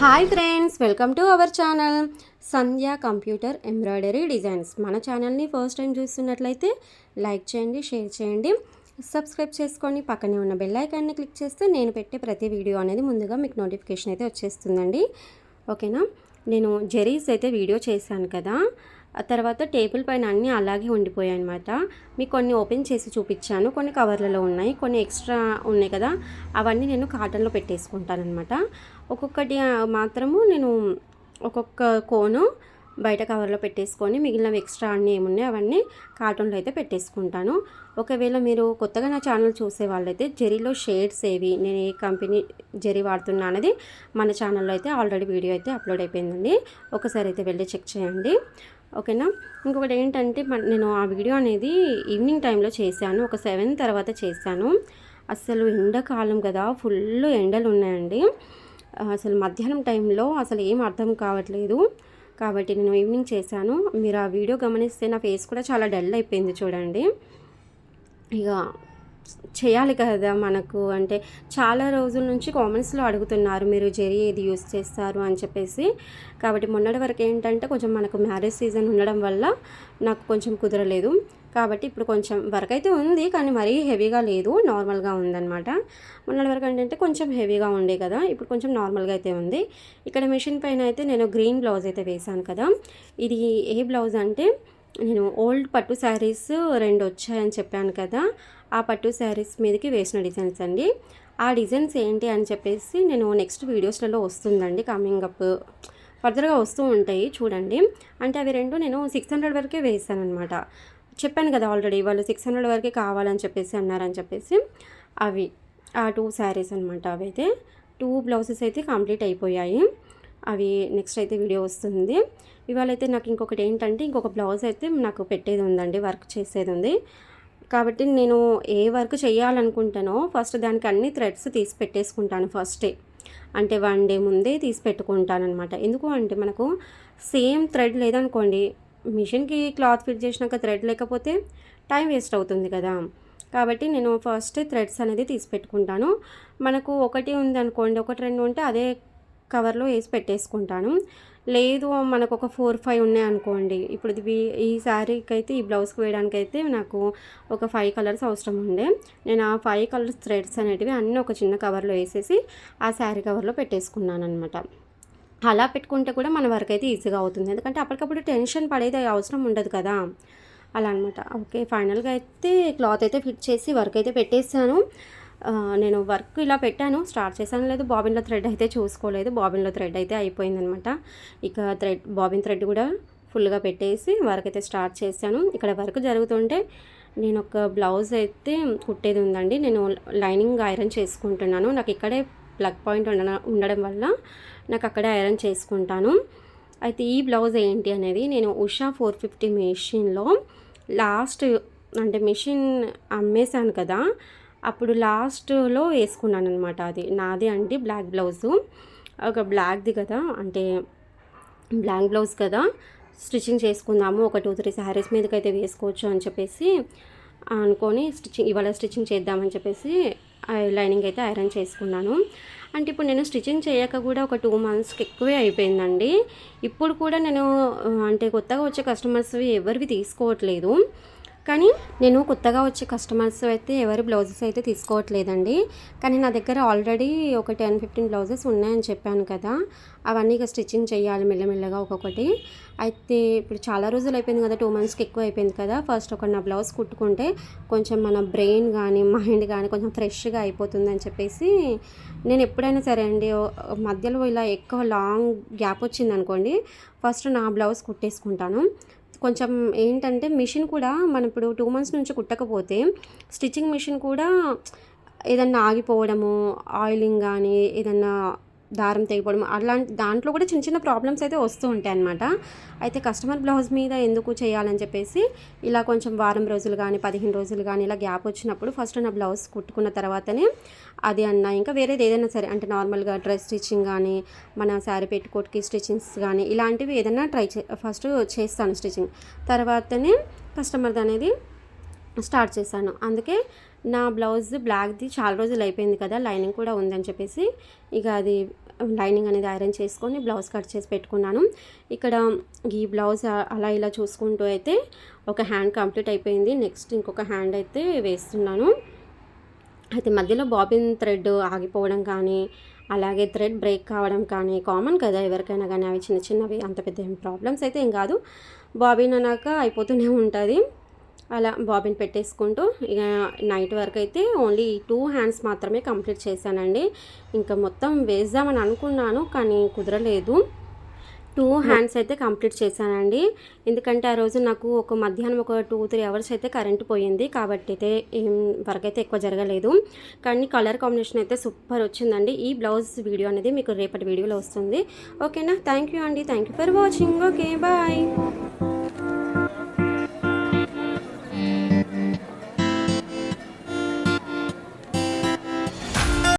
Hi friends, welcome to our channel Sandhya computer embroidery designs. మన ఛానల్ని first time చూస్తున్నట్లయితే like చేయండి, share చేయండి, సబ్స్క్రైబ్ చేసుకొని పక్కనే ఉన్న బెల్ ఐకాన్ని క్లిక్ చేస్తే నేను పెట్టే ప్రతి వీడియో అనేది ముందుగా మీకు నోటిఫికేషన్ అయితే వచ్చేస్తుందండి. ఓకేనా. నేను జెరీస్ అయితే వీడియో చేశాను కదా, ఆ తర్వాత టేబుల్ పైన అన్నీ అలాగే ఉండిపోయాయి అనమాట. మీకు కొన్ని ఓపెన్ చేసి చూపించాను, కొన్ని కవర్లలో ఉన్నాయి, కొన్ని ఎక్స్ట్రా ఉన్నాయి కదా, అవన్నీ నేను కాటన్లో పెట్టేసుకుంటాను అనమాట. ఒక్కొక్కటి మాత్రము నేను ఒక్కొక్క కోను బయట కవర్లో పెట్టేసుకొని మిగిలినవి ఎక్స్ట్రా అన్నీ ఏమున్నాయి అవన్నీ కాటన్లో అయితే పెట్టేసుకుంటాను. ఒకవేళ మీరు కొత్తగా నా ఛానల్ చూసే వాళ్ళైతే జెరీలో షేడ్స్ ఏవి, నేను ఏ కంపెనీ జెరీ వాడుతున్నా అనేది మన ఛానల్లో అయితే ఆల్రెడీ వీడియో అయితే అప్లోడ్ అయిపోయిందండి. ఒకసారి అయితే వెళ్ళి చెక్ చేయండి. ఓకేనా. ఇంకొకటి ఏంటంటే నేను ఆ వీడియో అనేది ఈవినింగ్ టైంలో చేశాను, ఒక 7 తర్వాత చేశాను. అసలు ఎండాకాలం కదా, ఫుల్ ఎండలు ఉన్నాయండి. అసలు మధ్యాహ్నం టైంలో అసలు ఏం అర్థం కావట్లేదు, కాబట్టి నేను ఈవినింగ్ చేశాను. మీరు ఆ వీడియో గమనిస్తే నా ఫేస్ కూడా చాలా డల్ అయిపోయింది చూడండి. ఇక చేయాలి కదా మనకు, అంటే చాలా రోజుల నుంచి కామెంట్స్లో అడుగుతున్నారు మీరు జెరీ ఏది యూస్ చేస్తారు అని చెప్పేసి. కాబట్టి మొన్నటి వరకు ఏంటంటే కొంచెం మనకు మ్యారేజ్ సీజన్ ఉండడం వల్ల నాకు కొంచెం కుదరలేదు. కాబట్టి ఇప్పుడు కొంచెం వర్క్ అయితే ఉంది, కానీ మరీ హెవీగా లేదు, నార్మల్గా ఉందన్నమాట. మొన్నటి వరకు ఏంటంటే కొంచెం హెవీగా ఉండే కదా, ఇప్పుడు కొంచెం నార్మల్గా అయితే ఉంది. ఇక్కడ మిషన్ పైన అయితే నేను గ్రీన్ బ్లౌజ్ అయితే వేసాను కదా. ఇది ఏ బ్లౌజ్ అంటే, నేను ఓల్డ్ పట్టు శారీస్ 2 వచ్చాయని చెప్పాను కదా, ఆ పట్టు శారీస్ మీదకి వేసిన డిజైన్స్ అండి. ఆ డిజైన్స్ ఏంటి అని చెప్పేసి నేను నెక్స్ట్ వీడియోస్లలో వస్తుందండి, కమింగ్ అప్ ఫర్దర్గా వస్తూ ఉంటాయి చూడండి. అంటే అవి 2 నేను 600 వరకే వేసాను అనమాట. చెప్పాను కదా ఆల్రెడీ, వాళ్ళు 600 వరకే కావాలని చెప్పేసి అన్నారని చెప్పేసి. అవి ఆ 2 శారీస్ అనమాట. అవి అయితే 2 బ్లౌజెస్ అయితే కంప్లీట్ అయిపోయాయి. అవి నెక్స్ట్ అయితే వీడియో వస్తుంది. ఇవాళ అయితే నాకు ఇంకొకటి ఏంటంటే, ఇంకొక బ్లౌజ్ అయితే నాకు పెట్టేది ఉందండి, వర్క్ చేసేది ఉంది. కాబట్టి నేను ఏ వర్క్ చేయాలనుకుంటానో ఫస్ట్ దానికి అన్ని థ్రెడ్స్ తీసి పెట్టేసుకుంటాను ఫస్టే, అంటే 1 డే ముందే తీసి పెట్టుకుంటాను అనమాట. ఎందుకు అంటే మనకు సేమ్ థ్రెడ్ లేదనుకోండి, మిషన్కి క్లాత్ ఫిట్ చేసినాక థ్రెడ్ లేకపోతే టైం వేస్ట్ అవుతుంది కదా. కాబట్టి నేను ఫస్ట్ థ్రెడ్స్ అనేది తీసి పెట్టుకుంటాను. మనకు ఒకటి ఉంది అనుకోండి, 1-2 ఉంటే అదే కవర్లో వేసి పెట్టేసుకుంటాను. లేదు మనకు ఒక 4-5 ఉన్నాయి అనుకోండి, ఇప్పుడు ఈ శారీకి అయితే ఈ బ్లౌజ్కి వేయడానికైతే నాకు ఒక 5 కలర్స్ అవసరం ఉండే. నేను ఆ 5 కలర్స్ థ్రెడ్స్ అనేటివి అన్నీ ఒక చిన్న కవర్లో వేసేసి ఆ శారీ కవర్లో పెట్టేసుకున్నాను అనమాట. అలా పెట్టుకుంటే కూడా మన వర్క్ అయితే ఈజీగా అవుతుంది, ఎందుకంటే అప్పటికప్పుడు టెన్షన్ పడేది అవసరం ఉండదు కదా, అలా అనమాట. ఓకే, ఫైనల్గా అయితే క్లాత్ అయితే ఫిట్ చేసి వర్క్ అయితే పెట్టేసాను. నేను వర్క్ ఇలా పెట్టాను, స్టార్ట్ చేశాను లేదు, బాబిన్లో థ్రెడ్ అయితే చూసుకోలేదు, బాబిన్లో థ్రెడ్ అయితే అయిపోయిందనమాట. ఇక బాబిన్ థ్రెడ్ కూడా ఫుల్గా పెట్టేసి వర్క్ అయితే స్టార్ట్ చేశాను. ఇక్కడ వర్క్ జరుగుతుంటే నేను ఒక బ్లౌజ్ అయితే కుట్టేది ఉందండి, నేను లైనింగ్ ఐరన్ చేసుకుంటున్నాను. నాకు ఇక్కడే ప్లగ్ పాయింట్ ఉండడం వల్ల నాకు అక్కడే ఐరన్ చేసుకుంటాను. అయితే ఈ బ్లౌజ్ ఏంటి అనేది నేను ఉషా 450 మెషిన్లో లాస్ట్, అంటే మెషిన్ అమ్మేశాను కదా, అప్పుడు లాస్ట్లో వేసుకున్నాను అనమాట. అది నాది అండి, బ్లాక్ బ్లౌజు, ఒక బ్లాక్ది కదా, అంటే బ్లాక్ బ్లౌజ్ కదా, స్టిచ్చింగ్ చేసుకుందాము, ఒక 2-3 శారీస్ మీదకైతే వేసుకోవచ్చు అని చెప్పేసి అనుకొని ఇవాళ స్టిచ్చింగ్ చేద్దామని చెప్పేసి లైనింగ్ అయితే ఐరన్ చేసుకున్నాను. అంటే ఇప్పుడు నేను స్టిచ్చింగ్ చేయక కూడా ఒక 2 మంత్స్కి ఎక్కువే అయిపోయిందండి. ఇప్పుడు కూడా నేను అంటే కొత్తగా వచ్చే కస్టమర్స్వి ఎవరివి తీసుకోవట్లేదు, కానీ నేను కొత్తగా వచ్చే కస్టమర్స్ అయితే ఎవరి బ్లౌజెస్ అయితే తీసుకోవట్లేదండి. కానీ నా దగ్గర ఆల్రెడీ ఒక 10-15 బ్లౌజెస్ ఉన్నాయని చెప్పాను కదా, అవన్నీ ఇక స్టిచ్చింగ్ చేయాలి మెల్లమెల్లగా ఒక్కొక్కటి. అయితే ఇప్పుడు చాలా రోజులు అయిపోయింది కదా, 2 మంత్స్కి ఎక్కువ అయిపోయింది కదా, ఫస్ట్ ఒక నా బ్లౌజ్ కుట్టుకుంటే కొంచెం మన బ్రెయిన్ కానీ మైండ్ కానీ కొంచెం ఫ్రెష్గా అయిపోతుంది అని చెప్పేసి నేను ఎప్పుడైనా సరే అండి, మధ్యలో ఇలా ఎక్కువ లాంగ్ గ్యాప్ వచ్చింది అనుకోండి, ఫస్ట్ నా బ్లౌజ్ కుట్టేసుకుంటాను. కొంచెం ఏంటంటే మిషన్ కూడా మనం ఇప్పుడు 2 మంత్స్ నుంచి కుట్టకపోతే స్టిచ్చింగ్ మిషన్ కూడా ఏదన్నా ఆగిపోవడము, ఆయిలింగ్ కానీ ఏదన్నా దారం తెగిపోవడం, అలాంటి దాంట్లో కూడా చిన్న చిన్న ప్రాబ్లమ్స్ అయితే వస్తూ ఉంటాయి అన్నమాట. అయితే కస్టమర్ బ్లౌజ్ మీద ఎందుకు చేయాలని చెప్పేసి ఇలా కొంచెం వారం రోజులు కానీ 15 రోజులు కానీ ఇలా గ్యాప్ వచ్చినప్పుడు ఫస్ట్ నా బ్లౌజ్ కుట్టుకున్న తర్వాతనే అది అన్నా ఇంకా వేరేది ఏదైనా సరే, అంటే నార్మల్గా డ్రెస్ స్టిచ్చింగ్ కానీ మన శారీ పెట్టుకోట్కి స్టిచ్చింగ్స్ కానీ ఇలాంటివి ఏదైనా ఫస్ట్ చేస్తాను స్టిచ్చింగ్, తర్వాతనే కస్టమర్ది అనేది స్టార్ట్ చేశాను. అందుకే నా బ్లౌజ్ బ్లాక్‌ది చాలా రోజులు అయిపోయింది కదా, లైనింగ్ కూడా ఉందని చెప్పేసి ఇక అది లైనింగ్ అనేది ఐరన్ చేసుకొని బ్లౌజ్ కట్ చేసి పెట్టుకున్నాను. ఇక్కడ ఈ బ్లౌజ్ అలా ఇలా చూసుకుంటూ అయితే ఒక హ్యాండ్ కంప్లీట్ అయిపోయింది. నెక్స్ట్ ఇంకొక హ్యాండ్ అయితే వేస్తున్నాను. అయితే మధ్యలో బాబిన్ థ్రెడ్ ఆగిపోవడం కానీ, అలాగే థ్రెడ్ బ్రేక్ కావడం కానీ కామన్ కదా ఎవరికైనా కానీ. అవి చిన్న చిన్నవి, అంత పెద్ద ఏం ప్రాబ్లమ్స్ అయితే ఏం కాదు. బాబిన్ అన్నాక అయిపోతూనే ఉంటుంది. అలా బాబిన్ పెట్టేసుకుంటూ ఇక నైట్ వరకు అయితే ఓన్లీ 2 హ్యాండ్స్ మాత్రమే కంప్లీట్ చేశానండి. ఇంకా మొత్తం వేద్దామని అనుకున్నాను కానీ కుదరలేదు. 2 హ్యాండ్స్ అయితే కంప్లీట్ చేశానండి. ఎందుకంటే ఆ రోజు నాకు మధ్యాహ్నం ఒక 2-3 అవర్స్ అయితే కరెంట్ పోయింది. కాబట్టి అయితే ఏం వర్క్ అయితే ఎక్కువ జరగలేదు. కానీ కలర్ కాంబినేషన్ అయితే సూపర్ వచ్చిందండి. ఈ బ్లౌజ్ వీడియో అనేది మీకు రేపటి వీడియోలో వస్తుంది. ఓకేనా? థ్యాంక్ యూ అండి. Thank you for watching. Okay, bye.